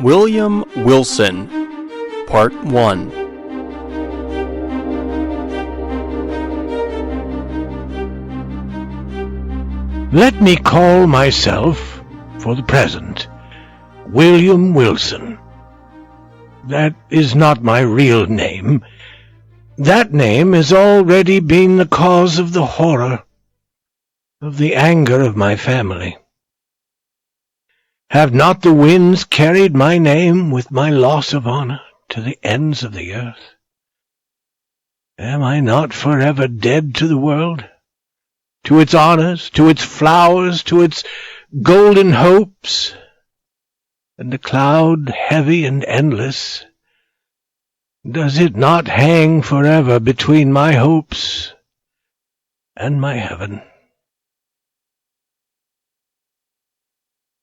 William Wilson, Part 1. Let me call myself, for the present, William Wilson. That is not my real name. That name has already been the cause of the horror, of the anger of my family. Have not the winds carried my name with my loss of honor to the ends of the earth? Am I not forever dead to the world? To its honors, to its flowers, to its golden hopes? And the cloud, heavy and endless, does it not hang forever between my hopes and my heaven?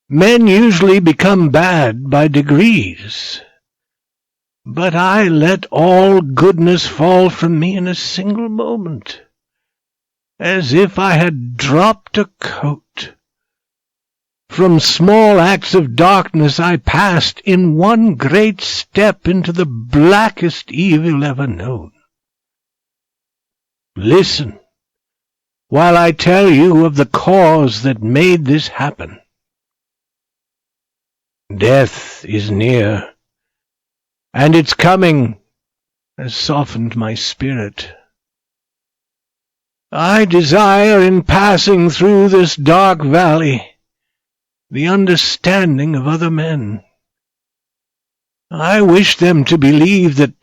Men usually become bad by degrees, but I let all goodness fall from me in a single moment, as if I had dropped a coat. From small acts of darkness I passed in one great step into the blackest evil ever known. Listen, while I tell you of the cause that made this happen. Death is near, and its coming has softened my spirit. I desire in passing through this dark valley the understanding of other men. I wish them to believe that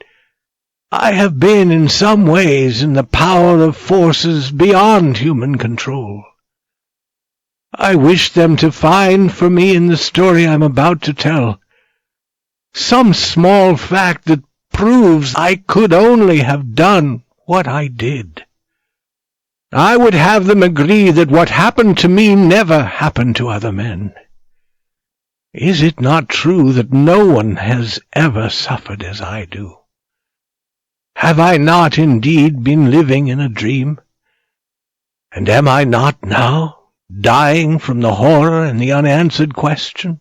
I have been in some ways in the power of forces beyond human control. I wish them to find for me in the story I'm about to tell some small fact that proves I could only have done what I did. I would have them agree that what happened to me never happened to other men. Is it not true that no one has ever suffered as I do? Have I not indeed been living in a dream? And am I not now dying from the horror and the unanswered question?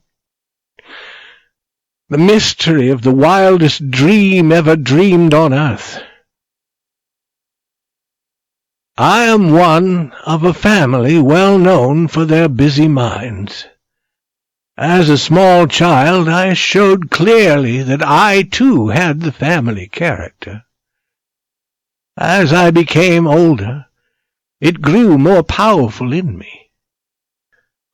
The mystery of the wildest dream ever dreamed on earth. I am one of a family well known for their busy minds. As a small child, I showed clearly that I too had the family character. As I became older, it grew more powerful in me.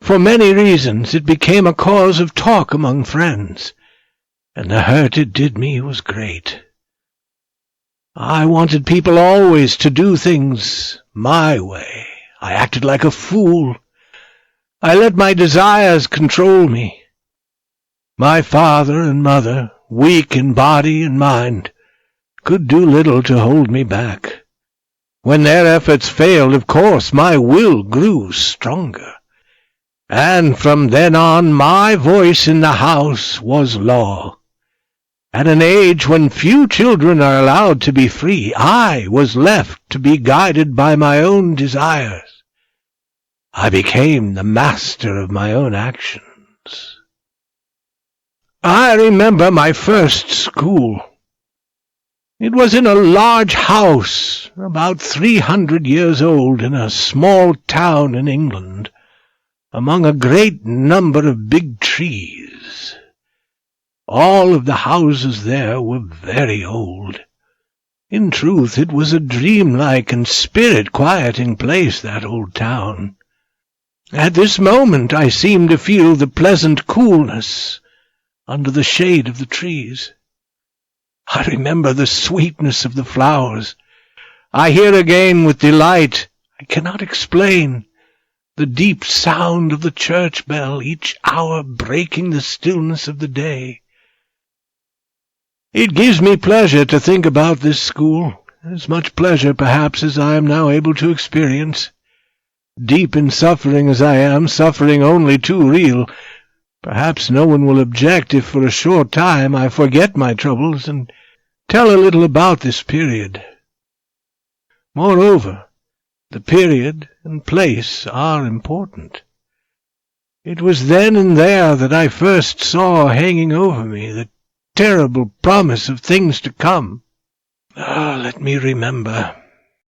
For many reasons it became a cause of talk among friends, and the hurt it did me was great. I wanted people always to do things my way. I acted like a fool. I let my desires control me. My father and mother, weak in body and mind, could do little to hold me back. When their efforts failed, of course, my will grew stronger. And from then on, my voice in the house was law. At an age when few children are allowed to be free, I was left to be guided by my own desires. I became the master of my own actions. I remember my first school. It was in a large house, about 300 years old, in a small town in England, among a great number of big trees. All of the houses there were very old. In truth, it was a dreamlike and spirit-quieting place, that old town. At this moment I seemed to feel the pleasant coolness under the shade of the trees. I remember the sweetness of the flowers. I hear again with delight, I cannot explain, the deep sound of the church bell, each hour breaking the stillness of the day. It gives me pleasure to think about this school, as much pleasure perhaps as I am now able to experience. Deep in suffering as I am, suffering only too real, perhaps no one will object if for a short time I forget my troubles and tell a little about this period. Moreover, the period and place are important. It was then and there that I first saw hanging over me the terrible promise of things to come. Let me remember.